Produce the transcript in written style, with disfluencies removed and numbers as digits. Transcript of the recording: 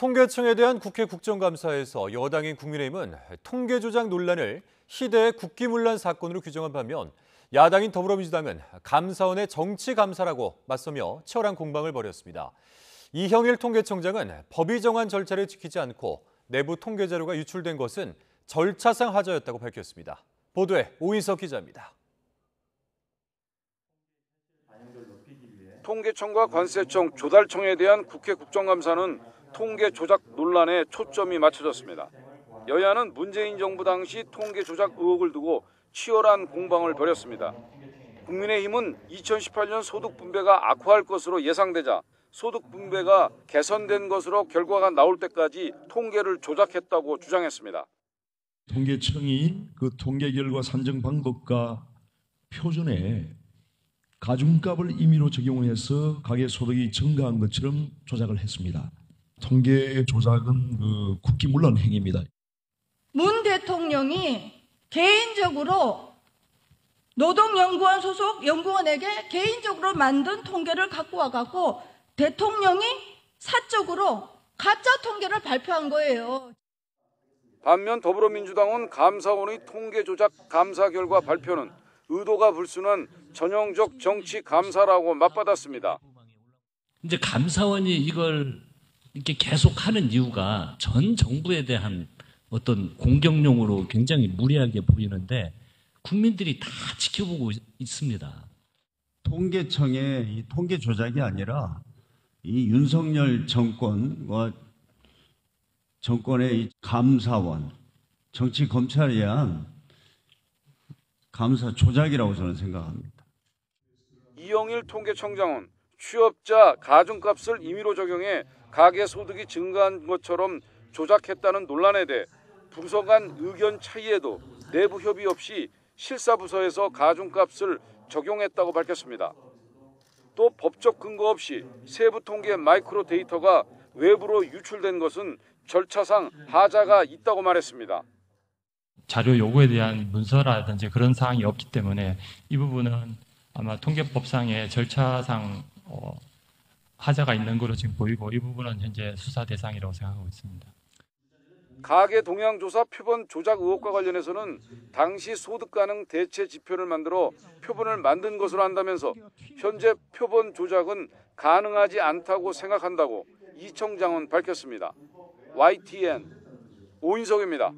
통계청에 대한 국회 국정감사에서 여당인 국민의힘은 통계 조작 논란을 희대의 국기문란 사건으로 규정한 반면 야당인 더불어민주당은 감사원의 정치 감사라고 맞서며 치열한 공방을 벌였습니다. 이형일 통계청장은 법이 정한 절차를 지키지 않고 내부 통계 자료가 유출된 것은 절차상 하자였다고 밝혔습니다. 보도에 오인석 기자입니다. 통계청과 관세청, 조달청에 대한 국회 국정감사는 통계 조작 논란에 초점이 맞춰졌습니다. 여야는 문재인 정부 당시 통계 조작 의혹을 두고 치열한 공방을 벌였습니다. 국민의힘은 2018년 소득 분배가 악화할 것으로 예상되자 소득 분배가 개선된 것으로 결과가 나올 때까지 통계를 조작했다고 주장했습니다. 통계청이 그 통계 결과 산정 방법과 표준에 가중값을 임의로 적용해서 가계 소득이 증가한 것처럼 조작을 했습니다. 통계 조작은 그 국기문란 행위입니다. 문 대통령이 개인적으로 노동연구원 소속 연구원에게 개인적으로 만든 통계를 갖고 와갖고 대통령이 사적으로 가짜 통계를 발표한 거예요. 반면 더불어민주당은 감사원의 통계 조작 감사 결과 발표는 의도가 불순한 전형적 정치 감사라고 맞받았습니다. 이제 감사원이 이걸 이렇게 계속하는 이유가 전 정부에 대한 어떤 공격용으로 굉장히 무리하게 보이는데 국민들이 다 지켜보고 있습니다. 통계청의 이 통계 조작이 아니라 이 윤석열 정권과 정권의 이 감사원, 정치 검찰에 의한 감사 조작이라고 저는 생각합니다. 이형일 통계청장은 취업자 가중값을 임의로 적용해 가계 소득이 증가한 것처럼 조작했다는 논란에 대해 부서 간 의견 차이에도 내부 협의 없이 실사부서에서 가중값을 적용했다고 밝혔습니다. 또 법적 근거 없이 세부 통계 마이크로 데이터가 외부로 유출된 것은 절차상 하자가 있다고 말했습니다. 자료 요구에 대한 문서라든지 그런 사항이 없기 때문에 이 부분은 아마 통계법상의 절차상 하자가 있는 것으로 지금 보이고 이 부분은 현재 수사 대상이라고 생각하고 있습니다. 가계 동향조사 표본 조작 의혹과 관련해서는 당시 소득 가능 대체 지표를 만들어 표본을 만든 것으로 한다면서 현재 표본 조작은 가능하지 않다고 생각한다고 이 청장은 밝혔습니다. YTN 오인석입니다.